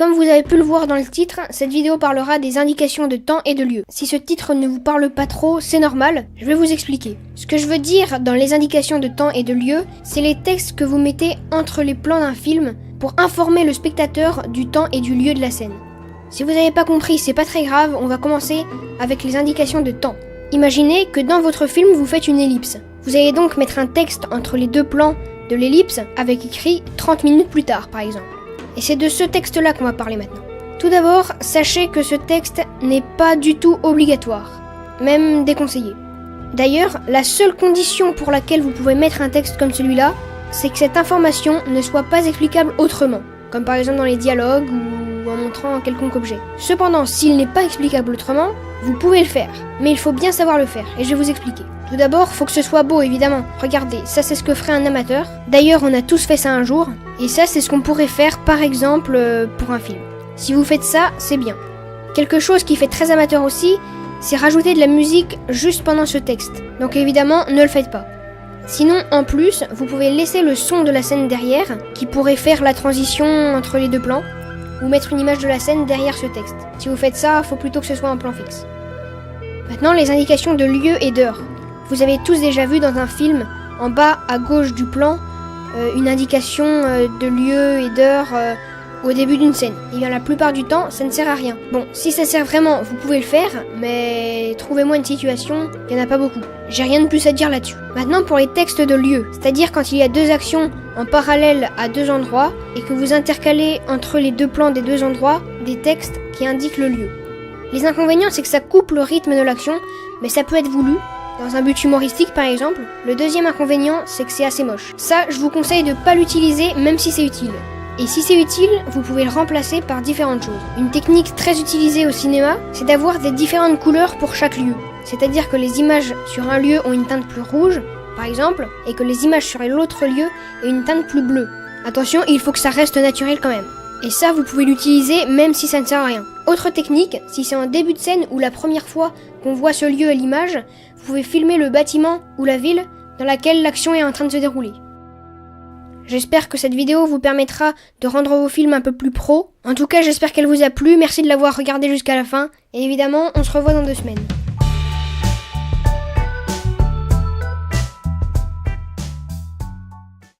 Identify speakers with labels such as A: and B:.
A: Comme vous avez pu le voir dans le titre, cette vidéo parlera des indications de temps et de lieu. Si ce titre ne vous parle pas trop, c'est normal, je vais vous expliquer. Ce que je veux dire dans les indications de temps et de lieu, c'est les textes que vous mettez entre les plans d'un film pour informer le spectateur du temps et du lieu de la scène. Si vous n'avez pas compris, c'est pas très grave, on va commencer avec les indications de temps. Imaginez que dans votre film, vous faites une ellipse. Vous allez donc mettre un texte entre les deux plans de l'ellipse avec écrit 30 minutes plus tard, par exemple. Et c'est de ce texte-là qu'on va parler maintenant. Tout d'abord, sachez que ce texte n'est pas du tout obligatoire, même déconseillé. D'ailleurs, la seule condition pour laquelle vous pouvez mettre un texte comme celui-là, c'est que cette information ne soit pas explicable autrement, comme par exemple dans les dialogues ou en montrant un quelconque objet. Cependant, s'il n'est pas explicable autrement, vous pouvez le faire, mais il faut bien savoir le faire, et je vais vous expliquer. Tout d'abord, faut que ce soit beau, évidemment. Regardez, ça c'est ce que ferait un amateur. D'ailleurs, on a tous fait ça un jour, et ça c'est ce qu'on pourrait faire, par exemple, pour un film. Si vous faites ça, c'est bien. Quelque chose qui fait très amateur aussi, c'est rajouter de la musique juste pendant ce texte. Donc évidemment, ne le faites pas. Sinon, en plus, vous pouvez laisser le son de la scène derrière, qui pourrait faire la transition entre les deux plans, ou mettre une image de la scène derrière ce texte. Si vous faites ça, faut plutôt que ce soit un plan fixe. Maintenant, les indications de lieu et d'heure. Vous avez tous déjà vu dans un film, en bas à gauche du plan, une indication de lieu et d'heure au début d'une scène. Et bien la plupart du temps, ça ne sert à rien. Bon, si ça sert vraiment, vous pouvez le faire, mais trouvez-moi une situation, il n'y en a pas beaucoup. J'ai rien de plus à dire là-dessus. Maintenant pour les textes de lieu, c'est-à-dire quand il y a deux actions en parallèle à deux endroits, et que vous intercalez entre les deux plans des deux endroits des textes qui indiquent le lieu. Les inconvénients, c'est que ça coupe le rythme de l'action, mais ça peut être voulu. Dans un but humoristique par exemple. Le deuxième inconvénient, c'est que c'est assez moche. Ça, je vous conseille de pas l'utiliser même si c'est utile. Et si c'est utile, vous pouvez le remplacer par différentes choses. Une technique très utilisée au cinéma, c'est d'avoir des différentes couleurs pour chaque lieu. C'est-à-dire que les images sur un lieu ont une teinte plus rouge, par exemple, et que les images sur l'autre lieu aient une teinte plus bleue. Attention, il faut que ça reste naturel quand même. Et ça, vous pouvez l'utiliser même si ça ne sert à rien. Autre technique, si c'est en début de scène ou la première fois qu'on voit ce lieu à l'image, vous pouvez filmer le bâtiment ou la ville dans laquelle l'action est en train de se dérouler. J'espère que cette vidéo vous permettra de rendre vos films un peu plus pro. En tout cas, j'espère qu'elle vous a plu. Merci de l'avoir regardé jusqu'à la fin. Et évidemment, on se revoit dans 2 semaines.